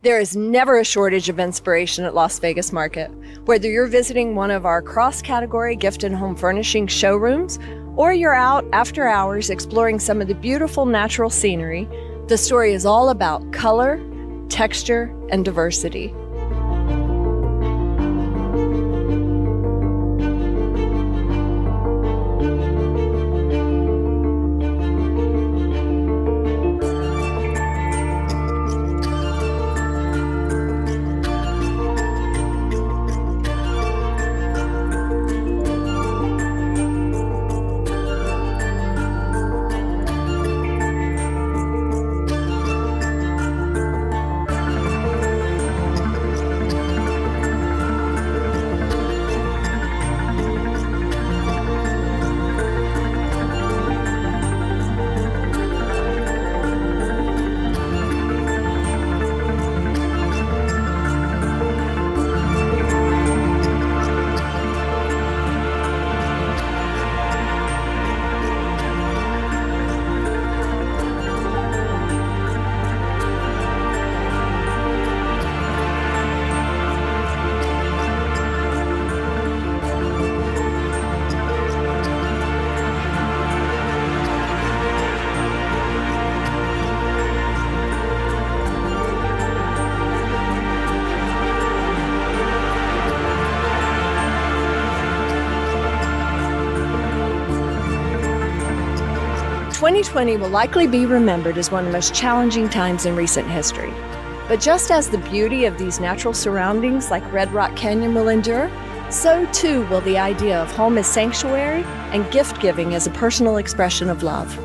There is never a shortage of inspiration at Las Vegas Market. Whether you're visiting one of our cross-category gift and home furnishing showrooms, or you're out after hours exploring some of the beautiful natural scenery, the story is all about color, texture, and diversity. "2020 will likely be remembered as one of the most challenging times in recent history. But just as the beauty of these natural surroundings like Red Rock Canyon will endure, so too will the idea of home as sanctuary and gift-giving as a personal expression of love.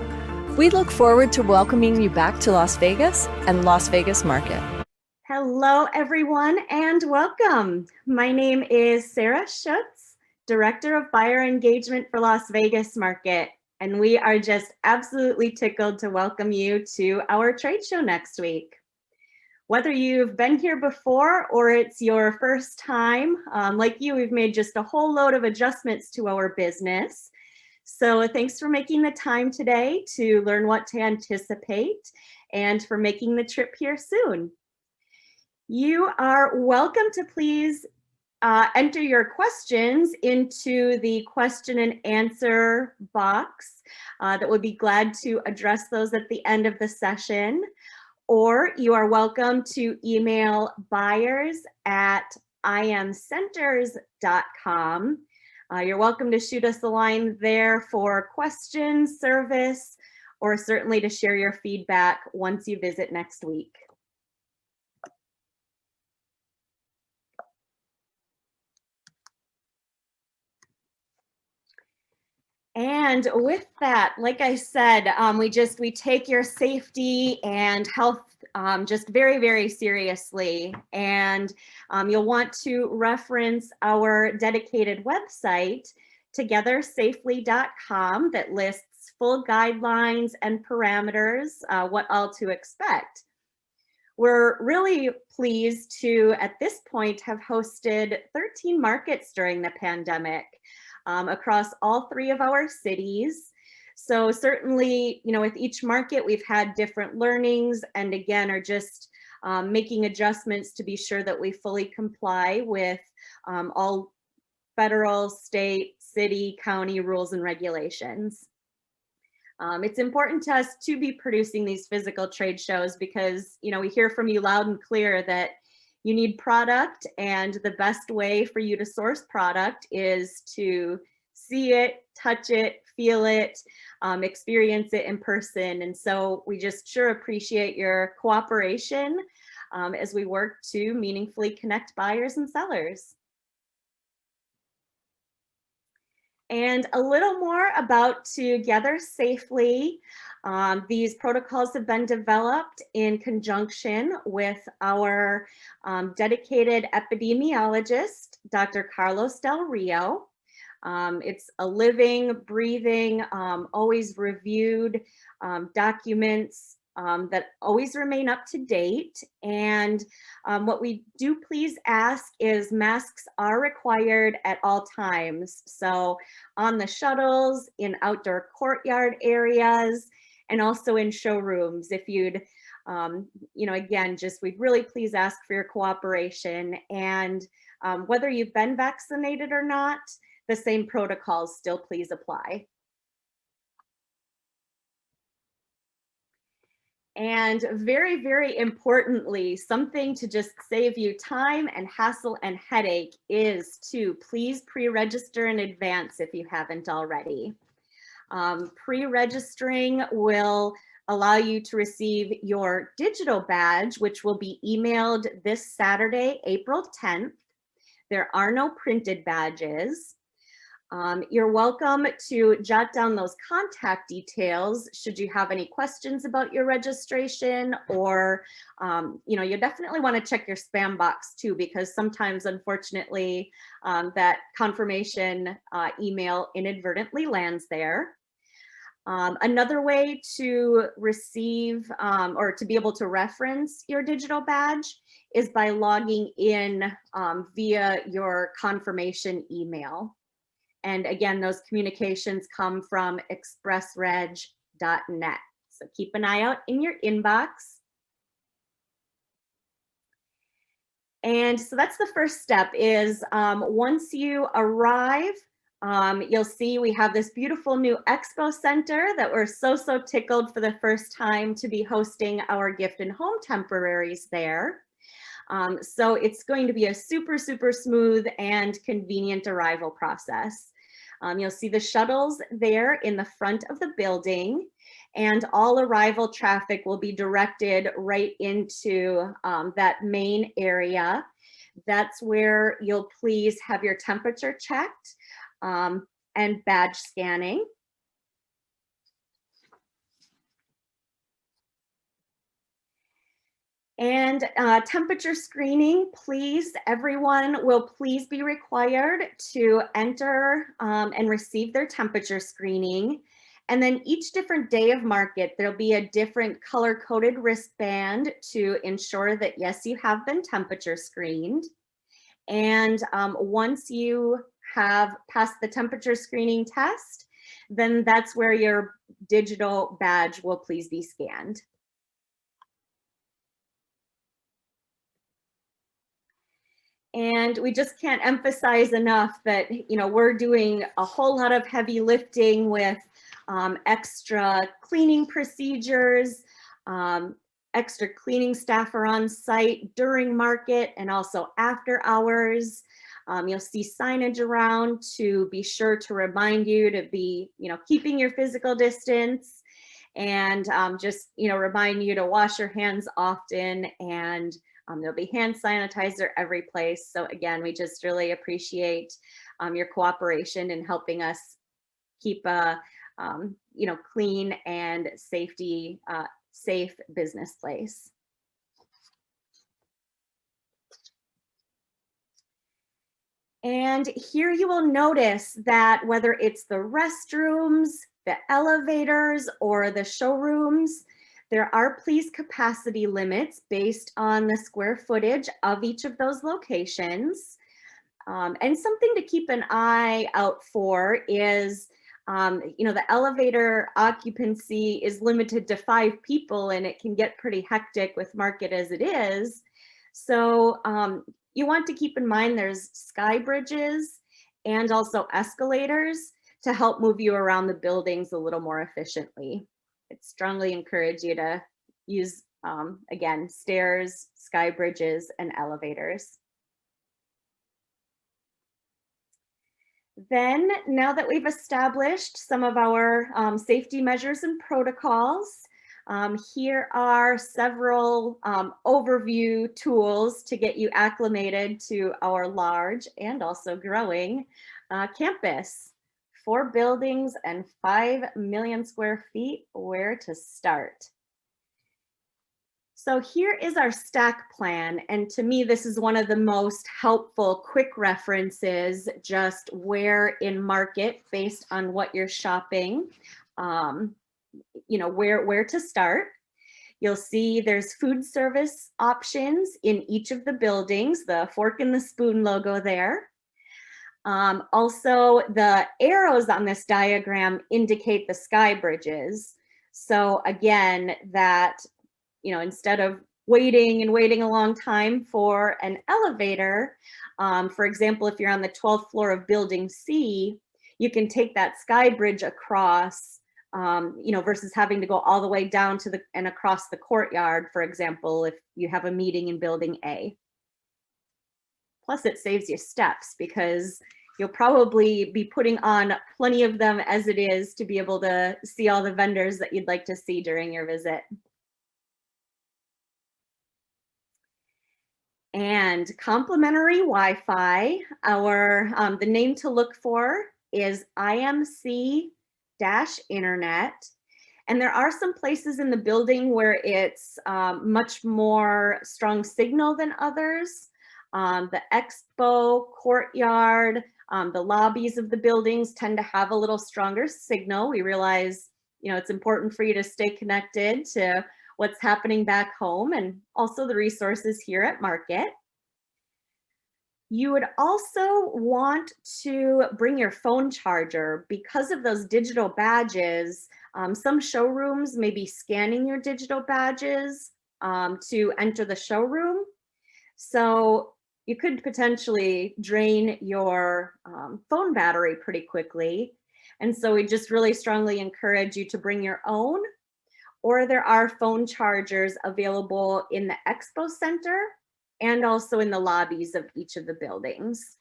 We look forward to welcoming you back to Las Vegas and Las Vegas Market." Hello, everyone, and welcome. My name is Sarah Schutz, Director of Buyer Engagement for Las Vegas Market, and we are just absolutely tickled to welcome you to our trade show next week. Whether you've been here before or it's your first time, like you, we've made just a whole load of adjustments to our business. So thanks for making the time today to learn what to anticipate and for making the trip here soon. You are welcome to please enter your questions into the question and answer box that we'll be glad to address those at the end of the session. Or you are welcome to email buyers@imcenters.com. You're welcome to shoot us a line there for questions, service, or certainly to share your feedback once you visit next week. And with that, like I said, we take your safety and health just very, very seriously. And you'll want to reference our dedicated website, togethersafely.com, that lists full guidelines and parameters, what all to expect. We're really pleased to, at this point, have hosted 13 markets during the pandemic. Across all 3 of our cities. So certainly, with each market, we've had different learnings and again, are just making adjustments to be sure that we fully comply with all federal, state, city, county rules and regulations. It's important to us to be producing these physical trade shows because, we hear from you loud and clear that you need product, and the best way for you to source product is to see it, touch it, feel it, experience it in person. And so we just sure appreciate your cooperation as we work to meaningfully connect buyers and sellers. And a little more about Together Safely. These protocols have been developed in conjunction with our dedicated epidemiologist, Dr. Carlos Del Rio. It's a living, breathing, always reviewed documents that always remain up to date. And what we do please ask is masks are required at all times. So on the shuttles, in outdoor courtyard areas, and also in showrooms. If you'd Again, just we'd really please ask for your cooperation. And whether you've been vaccinated or not, the same protocols still please apply. And very, very importantly, something to just save you time and hassle and headache is to please pre-register in advance if you haven't already. Pre-registering will allow you to receive your digital badge, which will be emailed this Saturday, April 10th. There are no printed badges. You're welcome to jot down those contact details should you have any questions about your registration, or you definitely want to check your spam box too, because sometimes, unfortunately, that confirmation email inadvertently lands there. Another way to receive or to be able to reference your digital badge is by logging in via your confirmation email. And again, those communications come from expressreg.net. So keep an eye out in your inbox. And so that's the first step is once you arrive, you'll see we have this beautiful new expo center that we're so tickled for the first time to be hosting our gift and home temporaries there. So it's going to be a super smooth and convenient arrival process. You'll see the shuttles there in the front of the building, and all arrival traffic will be directed right into that main area. That's where you'll please have your temperature checked and badge scanning. And temperature screening, please, everyone will please be required to enter and receive their temperature screening. And then each different day of market, there'll be a different color-coded wristband to ensure that, yes, you have been temperature screened. And once you have passed the temperature screening test, then that's where your digital badge will please be scanned. And we just can't emphasize enough that, we're doing a whole lot of heavy lifting with extra cleaning procedures. Extra cleaning staff are on site during market and also after hours. You'll see signage around to be sure to remind you to be, keeping your physical distance, and just, remind you to wash your hands often, and there'll be hand sanitizer every place. So again, we just really appreciate your cooperation in helping us keep a clean and safe business place. And here you will notice that whether it's the restrooms, the elevators, or the showrooms, there are please capacity limits based on the square footage of each of those locations. And something to keep an eye out for is, the elevator occupancy is limited to 5 people, and it can get pretty hectic with market as it is. So you want to keep in mind there's sky bridges and also escalators to help move you around the buildings a little more efficiently. I'd strongly encourage you to use, again, stairs, sky bridges, and elevators. Then, now that we've established some of our safety measures and protocols, here are several overview tools to get you acclimated to our large and also growing campus. 4 buildings and 5 million square feet, where to start? So here is our stack plan, and to me this is one of the most helpful quick references, just where in market based on what you're shopping, where to start. You'll see there's food service options in each of the buildings, the fork and the spoon logo there. Also, the arrows on this diagram indicate the sky bridges. So again, that instead of waiting and waiting a long time for an elevator, for example, if you're on the 12th floor of building C, you can take that sky bridge across, versus having to go all the way down to and across the courtyard, for example, if you have a meeting in building A. Plus it saves you steps because you'll probably be putting on plenty of them as it is to be able to see all the vendors that you'd like to see during your visit. And complimentary Wi-Fi, the name to look for is IMC-internet. And there are some places in the building where it's much more strong signal than others. The EXPO, courtyard, the lobbies of the buildings tend to have a little stronger signal. We realize, it's important for you to stay connected to what's happening back home and also the resources here at Market. You would also want to bring your phone charger because of those digital badges. Some showrooms may be scanning your digital badges to enter the showroom. So you could potentially drain your phone battery pretty quickly. And so we just really strongly encourage you to bring your own, or there are phone chargers available in the Expo Center and also in the lobbies of each of the buildings.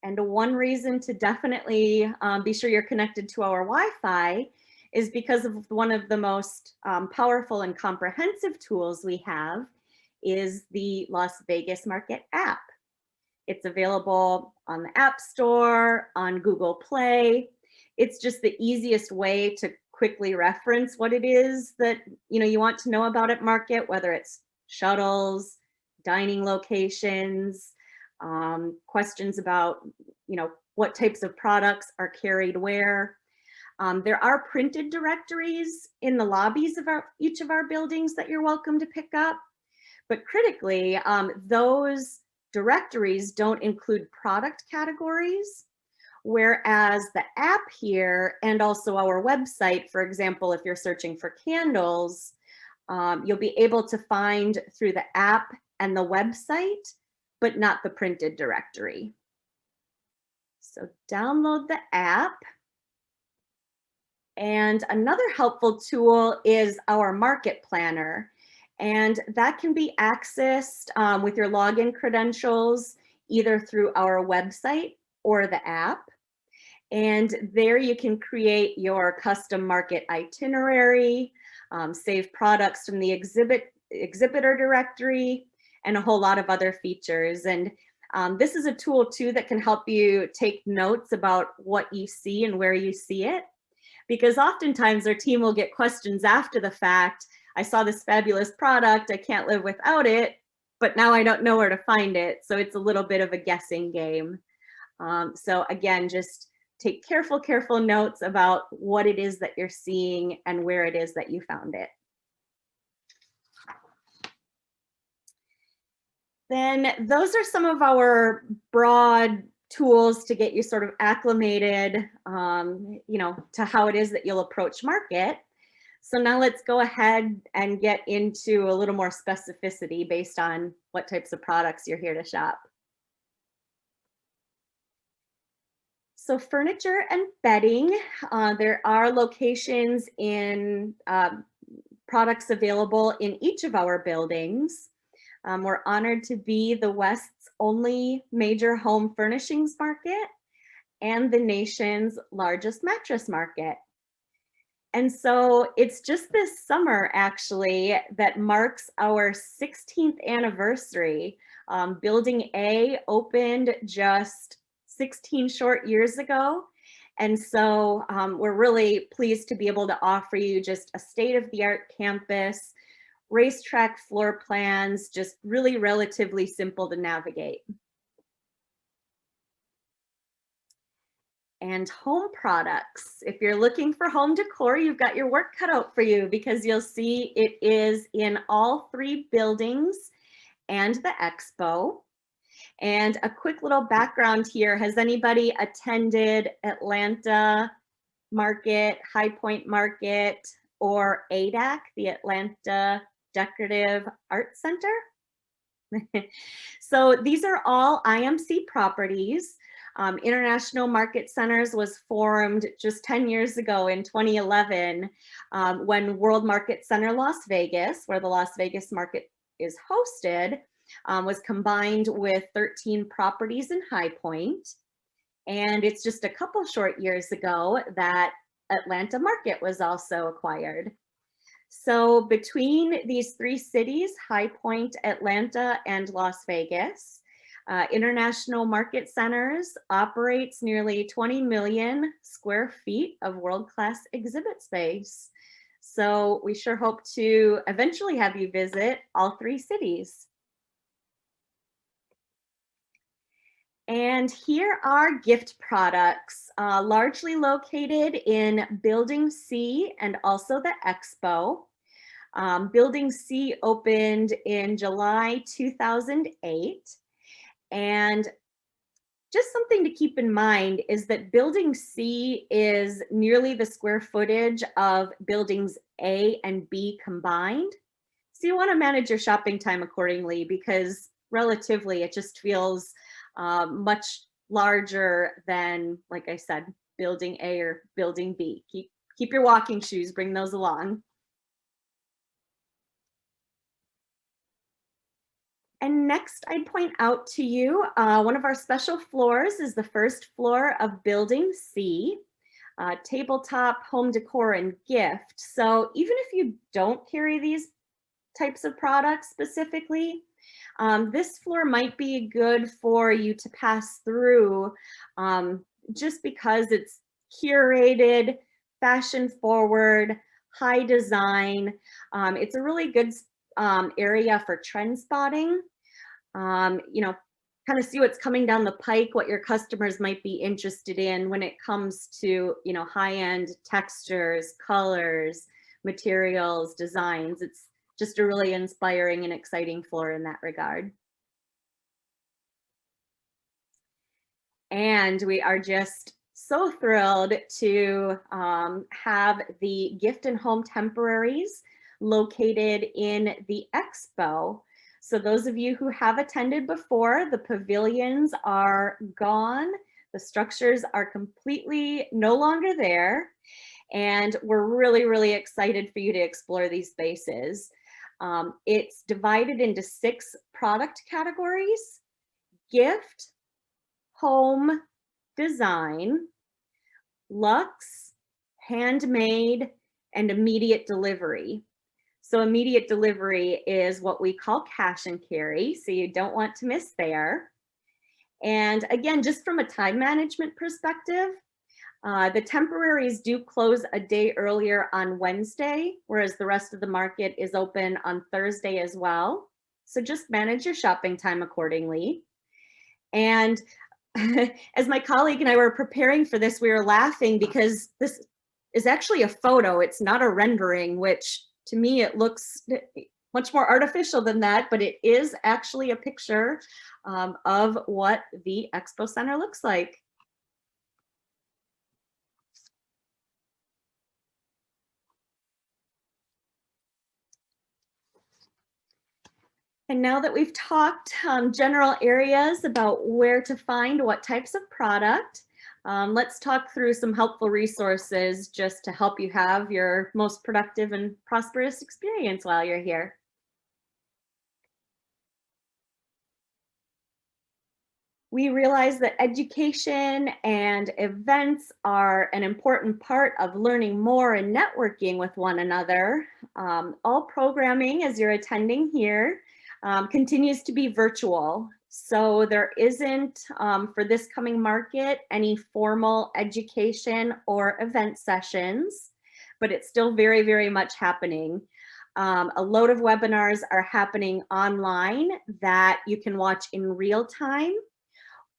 And one reason to definitely be sure you're connected to our Wi-Fi is because of one of the most powerful and comprehensive tools we have is the Las Vegas Market app. It's available on the App Store, on Google Play. It's just the easiest way to quickly reference what it is that you want to know about at Market, whether it's shuttles, dining locations, questions about what types of products are carried where. There are printed directories in the lobbies of each of our buildings that you're welcome to pick up. But critically, those directories don't include product categories, whereas the app here and also our website, for example, if you're searching for candles, you'll be able to find through the app and the website, but not the printed directory. So download the app. And another helpful tool is our Market Planner. And that can be accessed with your login credentials, either through our website or the app. And there you can create your custom market itinerary, save products from the exhibitor directory, and a whole lot of other features. And this is a tool too that can help you take notes about what you see and where you see it. Because oftentimes our team will get questions after the fact. I saw this fabulous product, I can't live without it, but now I don't know where to find it. So it's a little bit of a guessing game. So again, just take careful notes about what it is that you're seeing and where it is that you found it. Then those are some of our broad tools to get you sort of acclimated, to how it is that you'll approach Market. So now let's go ahead and get into a little more specificity based on what types of products you're here to shop. So furniture and bedding, there are locations in products available in each of our buildings. We're honored to be the West's only major home furnishings market and the nation's largest mattress market. And so it's just this summer, actually, that marks our 16th anniversary. Building A opened just 16 short years ago. And so we're really pleased to be able to offer you just a state-of-the-art campus, racetrack floor plans, just really relatively simple to navigate. And home products. If you're looking for home decor, you've got your work cut out for you because you'll see it is in all 3 buildings and the Expo. And a quick little background here, has anybody attended Atlanta Market, High Point Market, or ADAC, the Atlanta Decorative Art Center. So these are all IMC properties. International Market Centers was formed just 10 years ago in 2011 when World Market Center Las Vegas, where the Las Vegas market is hosted, was combined with 13 properties in High Point. And it's just a couple short years ago that Atlanta Market was also acquired. So between these three cities, High Point, Atlanta, and Las Vegas, International Market Centers operates nearly 20 million square feet of world-class exhibit space. So we sure hope to eventually have you visit all three cities. And here are gift products, largely located in Building C and also the EXPO. Building C opened in July 2008. And just something to keep in mind is that Building C is nearly the square footage of Buildings A and B combined. So you want to manage your shopping time accordingly, because relatively it just feels much larger than, like I said, Building A or Building B. Keep your walking shoes, bring those along. And next, I'd point out to you, one of our special floors is the first floor of Building C, tabletop, home decor, and gift. So even if you don't carry these types of products specifically, this floor might be good for you to pass through just because it's curated, fashion forward, high design. It's a really good area for trend spotting. Kind of see what's coming down the pike, what your customers might be interested in when it comes to, high-end textures, colors, materials, designs. It's just a really inspiring and exciting floor in that regard. And we are just so thrilled to have the gift and home temporaries located in the EXPO. So those of you who have attended before, the pavilions are gone. The structures are completely no longer there. And we're really, really excited for you to explore these spaces. It's divided into 6 product categories: gift, home, design, luxe, handmade, and immediate delivery. So immediate delivery is what we call cash and carry, so you don't want to miss there. And again, just from a time management perspective, the temporaries do close a day earlier on Wednesday, whereas the rest of the market is open on Thursday as well. So just manage your shopping time accordingly. And as my colleague and I were preparing for this, we were laughing because this is actually a photo. It's not a rendering, which to me, it looks much more artificial than that, but it is actually a picture of what the Expo Center looks like. And now that we've talked general areas about where to find what types of product, let's talk through some helpful resources just to help you have your most productive and prosperous experience while you're here. We realize that education and events are an important part of learning more and networking with one another. All programming, as you're attending here, continues to be virtual. So there isn't, for this coming market, any formal education or event sessions, but it's still very, very much happening. A load of webinars are happening online that you can watch in real time,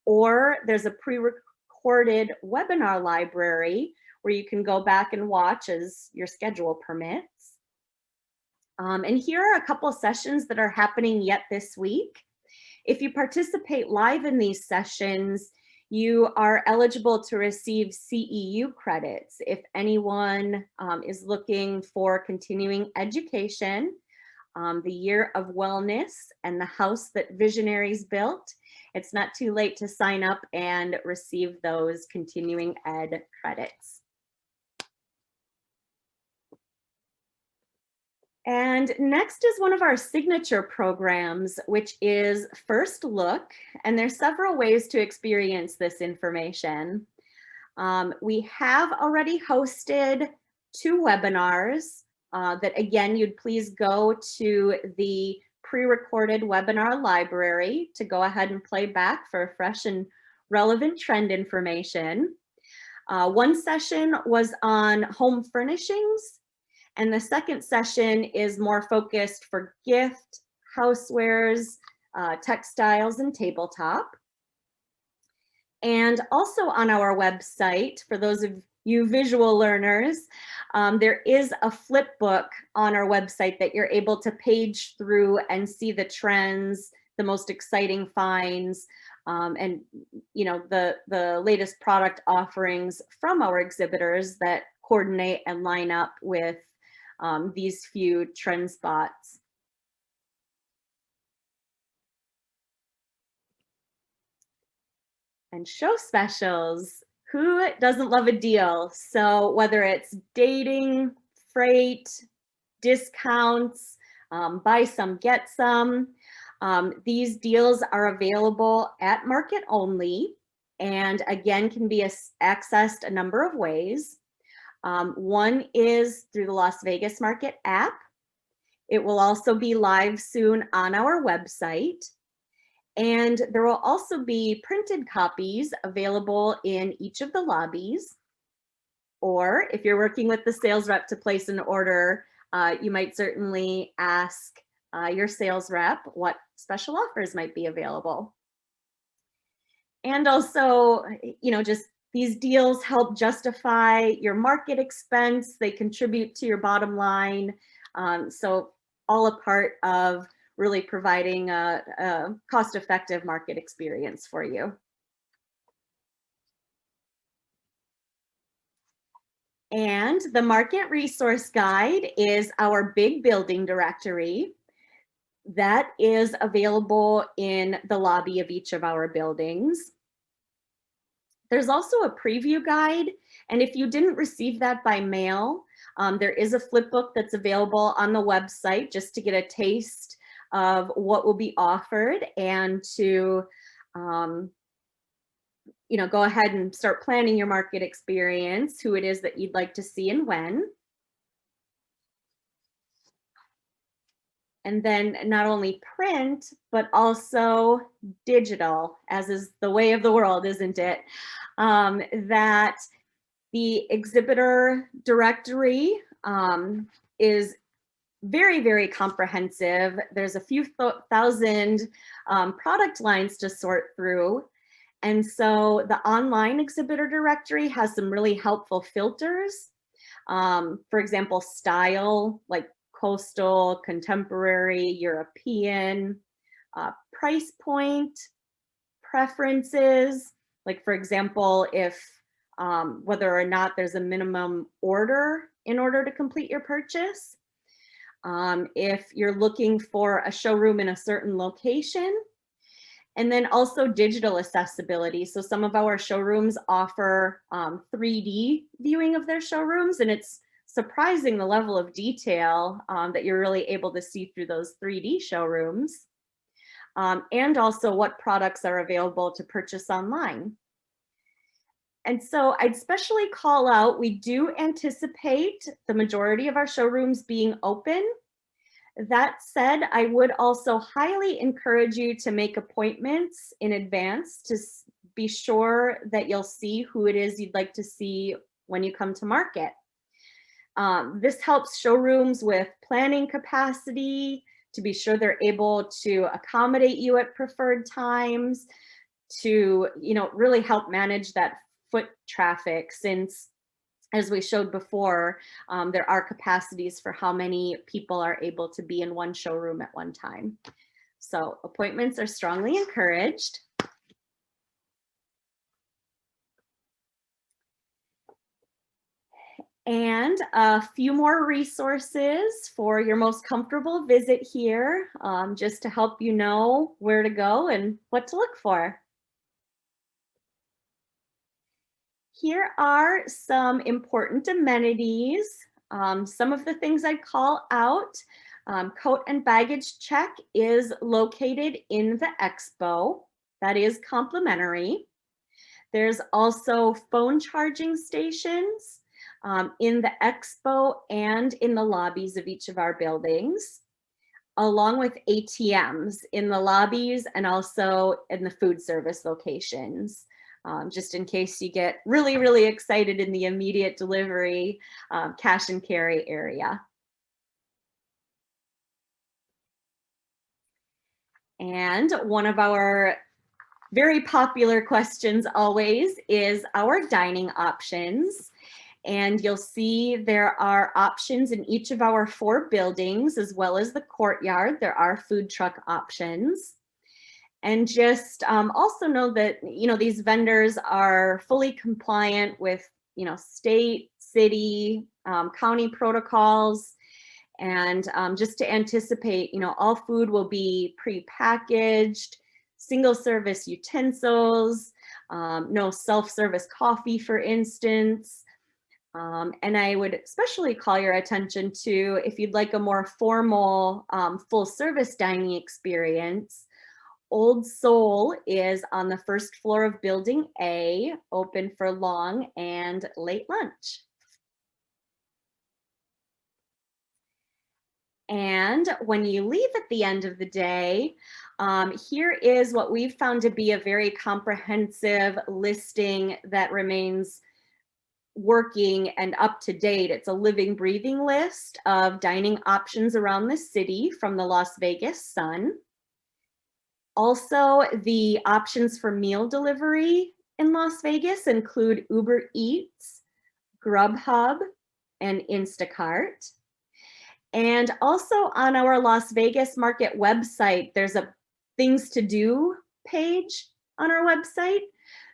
or there's a pre-recorded webinar library where you can go back and watch as your schedule permits. And here are a couple sessions that are happening yet this week. If you participate live in these sessions, You are eligible to receive CEU credits if anyone is looking for continuing education, the year of wellness, and the house that visionaries built. It's not too late to sign up and receive those continuing ed credits. And next is one of our signature programs, which is First Look. And there's several ways to experience this information. We have already hosted 2 webinars that, again, you'd please go to the pre-recorded webinar library to go ahead and play back for fresh and relevant trend information. One session was on home furnishings, and the second session is more focused for gift, housewares, textiles, and tabletop. And also on our website, for those of you visual learners, there is a flip book on our website that you're able to page through and see the trends, the most exciting finds, and the latest product offerings from our exhibitors that coordinate and line up with these few trend spots. And show specials. Who doesn't love a deal? So whether it's dating, freight, discounts, buy some, get some, these deals are available at market only, and again can be accessed a number of ways. One is through the Las Vegas Market app. It will also be live soon on our website. And there will also be printed copies available in each of the lobbies. Or if you're working with the sales rep to place an order, you might certainly ask your sales rep what special offers might be available. And also, just these deals help justify your market expense. They contribute to your bottom line. So all a part of really providing a cost-effective market experience for you. And the Market Resource Guide is our big building directory that is available in the lobby of each of our buildings. There's also a preview guide, and if you didn't receive that by mail, there is a flip book that's available on the website just to get a taste of what will be offered and to go ahead and start planning your market experience, who it is that you'd like to see and when. And then not only print, but also digital, as is the way of the world, isn't it? That the exhibitor directory is very, very comprehensive. There's a few thousand product lines to sort through. And so the online exhibitor directory has some really helpful filters. For example, style, like coastal, contemporary, European, price point, preferences, like for example, if whether or not there's a minimum order in order to complete your purchase. If you're looking for a showroom in a certain location, and then also digital accessibility. So some of our showrooms offer 3D viewing of their showrooms, and it's surprising the level of detail that you're really able to see through those 3D showrooms, and also what products are available to purchase online. And so I'd especially call out, we do anticipate the majority of our showrooms being open. That said, I would also highly encourage you to make appointments in advance to be sure that you'll see who it is you'd like to see when you come to market. This helps showrooms with planning capacity, to be sure they're able to accommodate you at preferred times, to really help manage that foot traffic, since as we showed before, there are capacities for how many people are able to be in one showroom at one time. So appointments are strongly encouraged. And a few more resources for your most comfortable visit here, just to help you know where to go and what to look for. Here are some important amenities. Some of the things I'd call out. Coat and baggage check is located in the expo. That is complimentary. There's also phone charging stations in the expo and in the lobbies of each of our buildings, along with ATMs in the lobbies and also in the food service locations. Just in case you get really, really excited in the immediate delivery cash and carry area. And one of our very popular questions always is our dining options. And you'll see there are options in each of our 4 buildings, as well as the courtyard. There are food truck options. And just also know that, these vendors are fully compliant with, state, city, county protocols. And just to anticipate, all food will be pre-packaged, single service utensils, no self-service coffee, for instance. And I would especially call your attention to, if you'd like a more formal full service dining experience, Old Soul is on the first floor of Building A, open for long and late lunch. And when you leave at the end of the day, here is what we've found to be a very comprehensive listing that remains working and up to date. It's a living, breathing list of dining options around the city from the Las Vegas Sun. Also, the options for meal delivery in Las Vegas include Uber Eats, Grubhub, and Instacart. And also on our Las Vegas Market website, there's a things to do page on our website.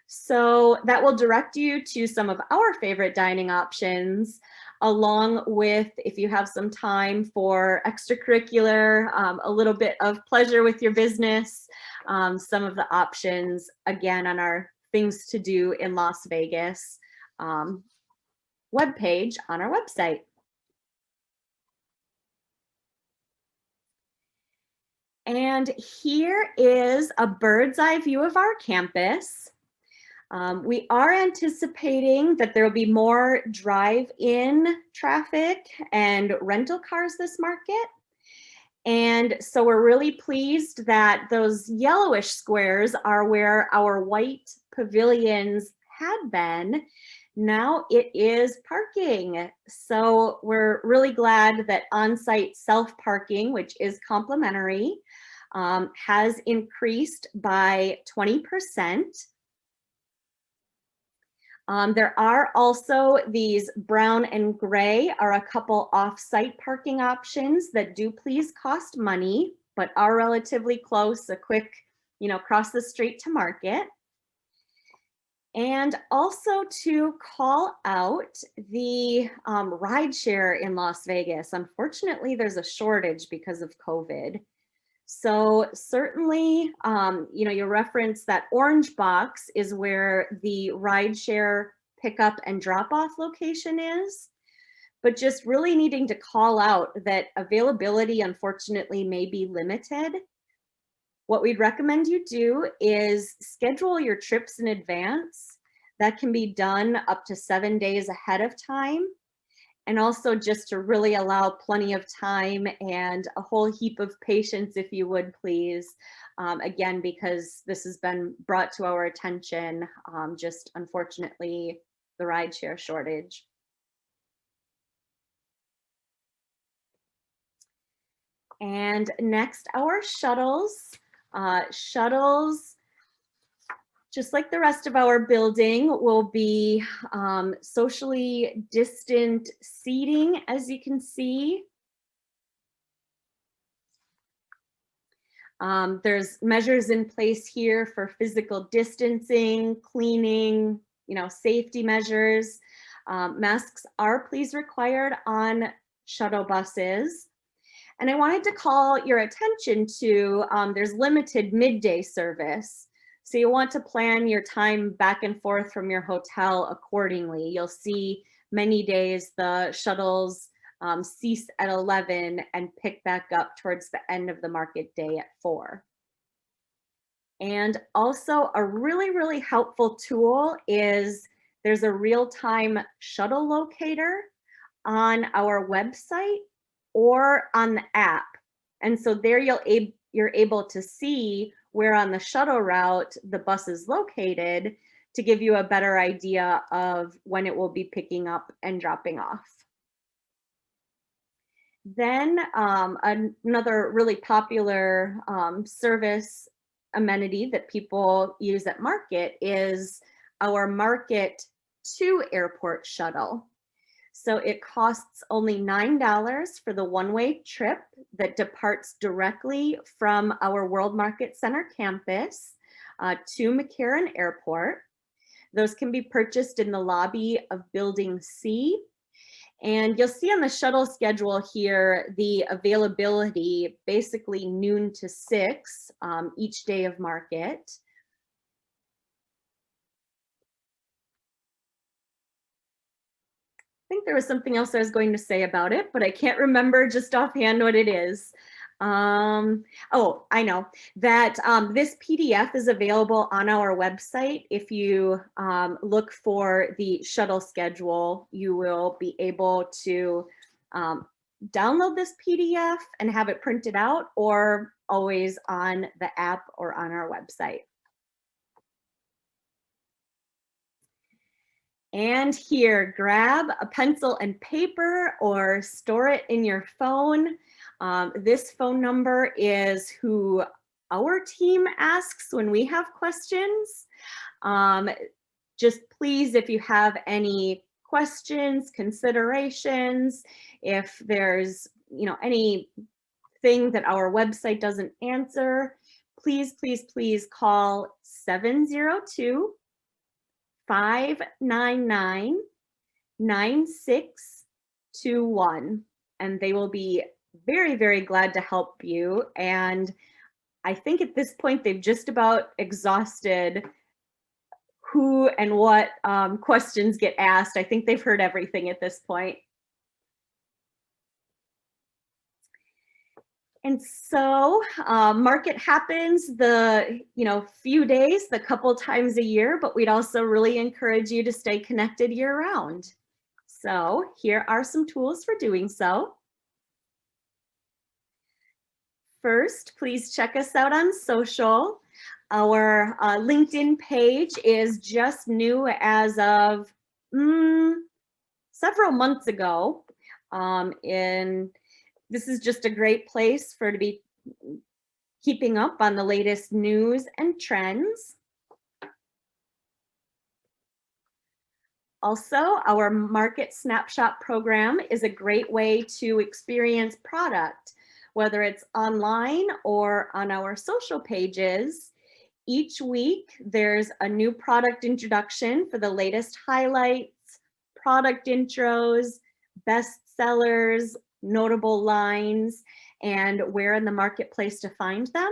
So that will direct you to some of our favorite dining options, along with, if you have some time for extracurricular, a little bit of pleasure with your business, some of the options, again, on our things to do in Las Vegas webpage on our website. And here is a bird's eye view of our campus. We are anticipating that there will be more drive-in traffic and rental cars this market. And so we're really pleased that those yellowish squares are where our white pavilions had been. Now it is parking. So we're really glad that on-site self-parking, which is complimentary, has increased by 20%. There are also these brown and gray are a couple off-site parking options that do please cost money, but are relatively close, a quick, cross the street to market. And also to call out the rideshare in Las Vegas. Unfortunately, there's a shortage because of COVID. So certainly, you reference that orange box is where the rideshare pickup and drop off location is, but just really needing to call out that availability, unfortunately, may be limited. What we'd recommend you do is schedule your trips in advance. That can be done up to 7 days ahead of time. And also just to really allow plenty of time and a whole heap of patience, if you would please. Again, because this has been brought to our attention, just unfortunately, the rideshare shortage. And next, our shuttles. Shuttles, just like the rest of our building, will be socially distant seating, as you can see. There's measures in place here for physical distancing, cleaning, safety measures. Masks are please required on shuttle buses. And I wanted to call your attention to there's limited midday service. So you want to plan your time back and forth from your hotel accordingly. You'll see many days the shuttles cease at 11 and pick back up towards the end of the market day at 4. And also a really, really helpful tool is there's a real-time shuttle locator on our website or on the app. And so there you're able to see where on the shuttle route the bus is located to give you a better idea of when it will be picking up and dropping off. Then another really popular service amenity that people use at market is our market to airport shuttle. So it costs only $9 for the one-way trip that departs directly from our World Market Center campus to McCarran Airport. Those can be purchased in the lobby of Building C. And you'll see on the shuttle schedule here, the availability, basically noon to 6 each day of market. I think there was something else I was going to say about it, but I can't remember just offhand what it is. Oh, I know that this PDF is available on our website. If you look for the shuttle schedule, you will be able to download this PDF and have it printed out, or always on the app or on our website. And here, grab a pencil and paper or store it in your phone. This phone number is who our team asks when we have questions. Just please, if you have any questions, considerations, if there's anything that our website doesn't answer, please, please, please call 702-599-9621, and they will be very, very glad to help you. And I think at this point, they've just about exhausted who and what questions get asked. I think they've heard everything at this point. And so market happens the few days, the couple times a year, but we'd also really encourage you to stay connected year round. So here are some tools for doing so. First, please check us out on social. Our LinkedIn page is just new as of several months ago. This is just a great place to be keeping up on the latest news and trends. Also, our Market Snapshot program is a great way to experience product, whether it's online or on our social pages. Each week, there's a new product introduction for the latest highlights, product intros, best sellers, notable lines, and where in the marketplace to find them.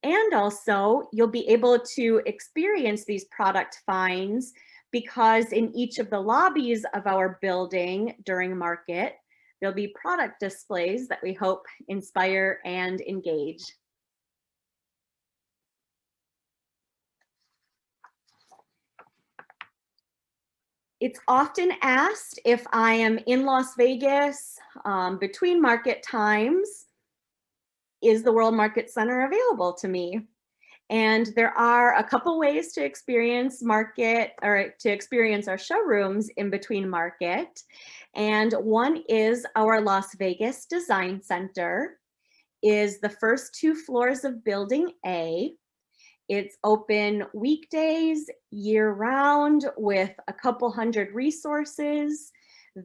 And also, you'll be able to experience these product finds because in each of the lobbies of our building during market, there'll be product displays that we hope inspire and engage. It's often asked if I am in Las Vegas between market times, is the World Market Center available to me? And there are a couple ways to experience market or to experience our showrooms in between market. And one is our Las Vegas Design Center, is the first 2 floors of Building A. It's open weekdays, year-round, with a couple hundred resources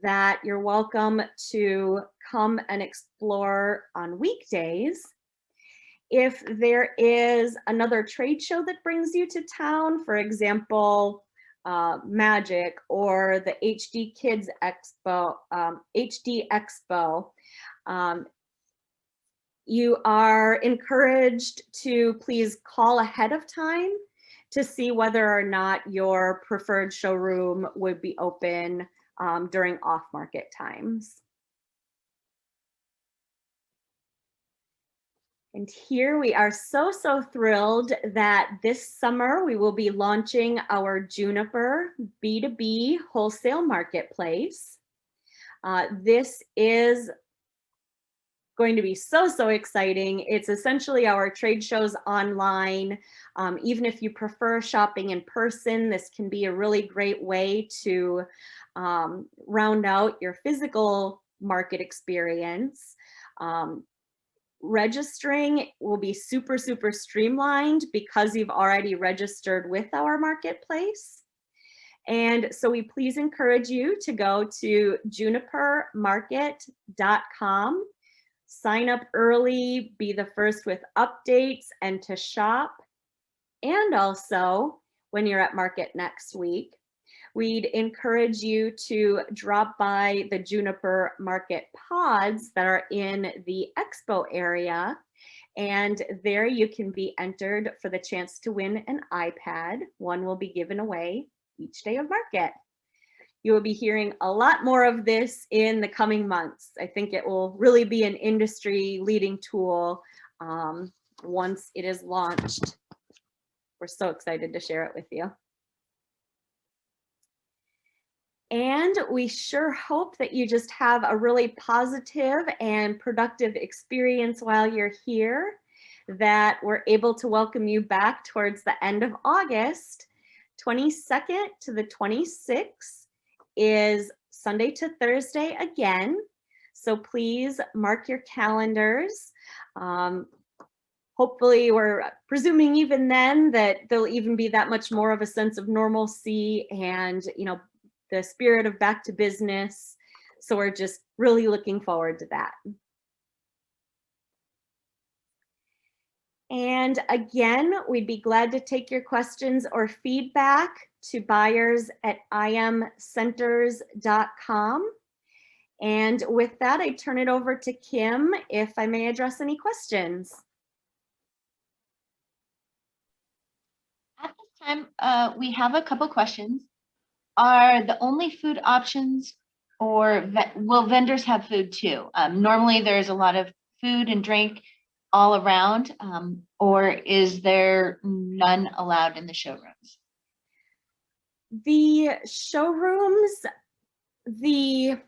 that you're welcome to come and explore on weekdays. If there is another trade show that brings you to town, for example, Magic or the HD Kids Expo, HD Expo, you are encouraged to please call ahead of time to see whether or not your preferred showroom would be open during off-market times. And here we are so thrilled that this summer we will be launching our Juniper B2B wholesale marketplace. This is going to be so exciting. It's essentially our trade shows online. Even if you prefer shopping in person, this can be a really great way to round out your physical market experience. Registering will be super streamlined because you've already registered with our marketplace. And so we please encourage you to go to junipermarket.com, sign up early, be the first with updates and to shop. And also, when you're at market next week, we'd encourage you to drop by the Juniper Market pods that are in the expo area. And there you can be entered for the chance to win an iPad. One will be given away each day of market. You will be hearing a lot more of this in the coming months. I think it will really be an industry leading tool once it is launched. We're so excited to share it with you. And we sure hope that you just have a really positive and productive experience while you're here, that we're able to welcome you back towards the end of August. 22nd to the 26th is Sunday to Thursday again. So please mark your calendars. Hopefully, we're presuming even then that there'll even be that much more of a sense of normalcy and, the spirit of back to business. So we're just really looking forward to that. And again, we'd be glad to take your questions or feedback to buyers@imcenters.com. And with that, I turn it over to Kim if I may address any questions. At this time, we have a couple questions. Are the only food options, or will vendors have food too? Normally there's a lot of food and drink all around, or is there none allowed in the showrooms? The showrooms, they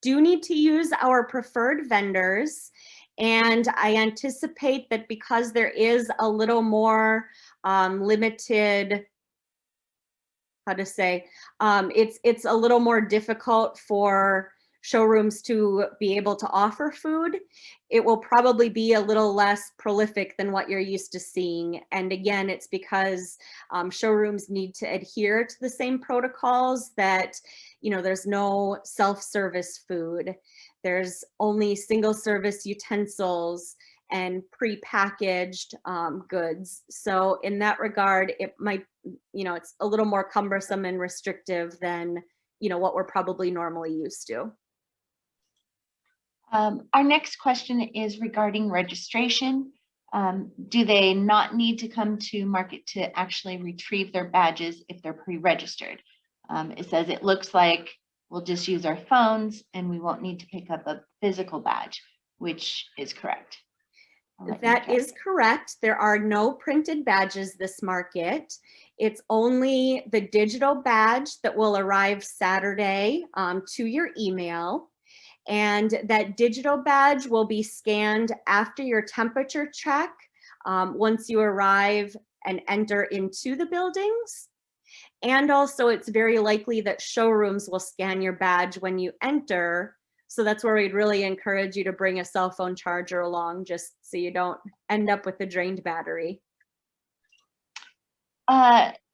do need to use our preferred vendors. And I anticipate that because there is a little more limited, it's a little more difficult for showrooms to be able to offer food. It will probably be a little less prolific than what you're used to seeing. And again, it's because showrooms need to adhere to the same protocols that, there's no self-service food. There's only single-service utensils and pre-packaged goods. So in that regard, it might, it's a little more cumbersome and restrictive than, what we're probably normally used to. Our next question is regarding registration. Do they not need to come to market to actually retrieve their badges if they're pre-registered? It says it looks like we'll just use our phones and we won't need to pick up a physical badge, which is correct. That is correct. There are no printed badges this market. It's only the digital badge that will arrive Saturday to your email. And that digital badge will be scanned after your temperature check once you arrive and enter into the buildings. And also, it's very likely that showrooms will scan your badge when you enter. So that's where we'd really encourage you to bring a cell phone charger along, just so you don't end up with a drained battery.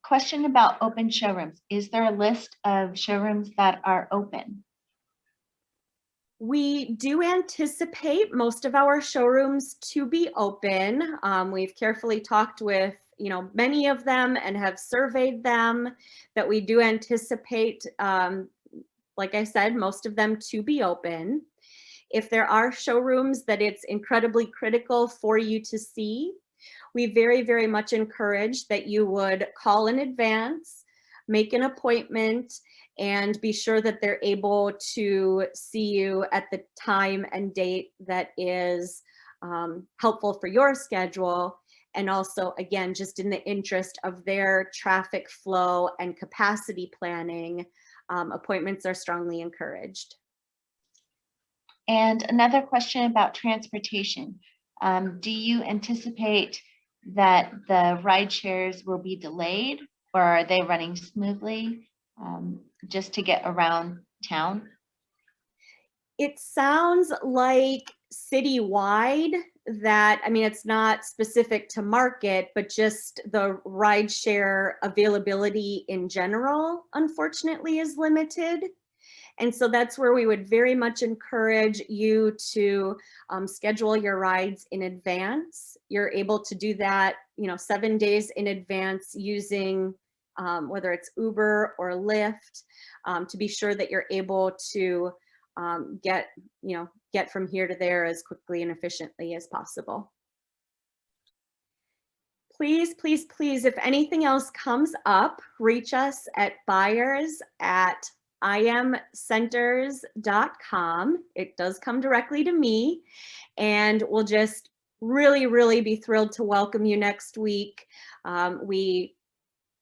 Question about open showrooms. Is there a list of showrooms that are open? We do anticipate most of our showrooms to be open. We've carefully talked with many of them and have surveyed them, that we do anticipate, like I said, most of them to be open. If there are showrooms that it's incredibly critical for you to see, we very, very much encourage that you would call in advance, make an appointment, and be sure that they're able to see you at the time and date that is helpful for your schedule. And also, again, just in the interest of their traffic flow and capacity planning, appointments are strongly encouraged. And another question about transportation. Do you anticipate that the ride shares will be delayed, or are they running smoothly just to get around town? It sounds like citywide that, I mean, it's not specific to Market, but just the rideshare availability in general, unfortunately, is limited. And so that's where we would very much encourage you to schedule your rides in advance. You're able to do that, 7 days in advance using whether it's Uber or Lyft, to be sure that you're able to get from here to there as quickly and efficiently as possible. Please, please, please, if anything else comes up, reach us at buyers@imcenters.com. It does come directly to me, and we'll just really, really be thrilled to welcome you next week. We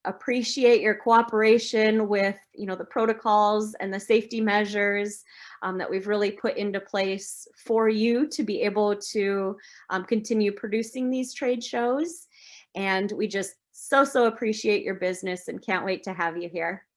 appreciate your cooperation with the protocols and the safety measures that we've really put into place for you to be able to continue producing these trade shows. And we just so appreciate your business and can't wait to have you here.